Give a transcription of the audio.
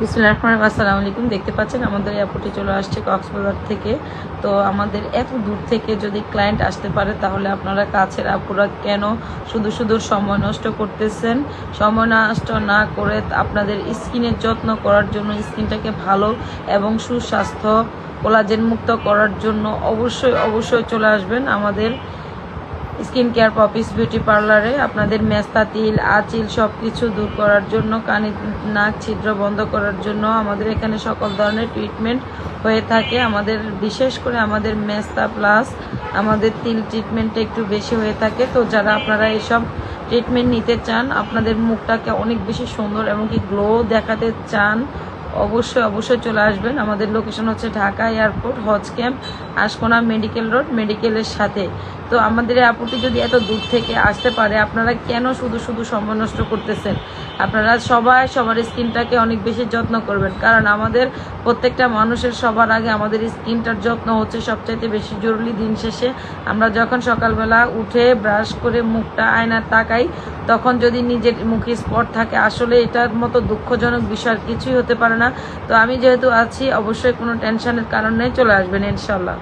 বিসমিল্লাহির রহমানির রহিম। আসসালামু আলাইকুম। দেখতে পাচ্ছেন আমাদের এয়ারপোর্টে চলে আসছে কক্সবাজার থেকে। তো আমাদের এত দূর থেকে যদি ক্লায়েন্ট আসতে পারে তাহলে আপনারা কাছের আপুরা কেন শুধু শুধু সময় নষ্ট করতেছেন? সময় নষ্ট না করে আপনাদের স্কিনের যত্ন করার জন্য, স্কিনটাকে ভালো এবং সুস্বাস্থ্য কোলাজেন মুক্ত করার জন্য অবশ্যই চলে আসবেন আমাদের স্কিন কেয়ার পপিস বিউটি পার্লারে। আপনাদের মেস্তা, তিল, আঁচিল সব কিছু দূর করার জন্য, কানে নাক ছিদ্র বন্ধ করার জন্য আমাদের এখানে সকল ধরনের ট্রিটমেন্ট হয়ে থাকে। আমাদের বিশেষ করে আমাদের মেস্তা প্লাস আমাদের তিল ট্রিটমেন্টটা একটু বেশি হয়ে থাকে। তো যারা আপনারা এসব ট্রিটমেন্ট নিতে চান, আপনাদের মুখটাকে অনেক বেশি সুন্দর এবং কি গ্লো দেখাতে চান, অবশ্যই চলে আসবেন। আমাদের লোকেশন হচ্ছে ঢাকা এয়ারপোর্ট, হজ ক্যাম্প, আশকোনা মেডিকেল রোড, মেডিকেলের সাথে। তো আমাদের এই আপুটি যদি এত দূর থেকে আসতে পারে, আপনারা কেন শুধু শুধু সময় নষ্ট করতেছেন? আপনারা সবাই সবার স্কিনটাকে অনেক বেশি যত্ন করবেন, কারণ আমাদের প্রত্যেকটা মানুষের সবার আগে আমাদের স্কিনটার যত্ন হচ্ছে সবচাইতে বেশি জরুরি। দিন শেষে আমরা যখন সকালবেলা উঠে ব্রাশ করে মুখটা আয়নার তাকাই, তখন যদি নিজের মুখে স্পট থাকে, আসলে এটার মতো দুঃখজনক বিষয় কিছুই হতে পারে না। তো আমি যেহেতু আছি, অবশ্যই কোনো টেনশনের কারণ নেই, চলে আসবেন ইনশাল্লাহ।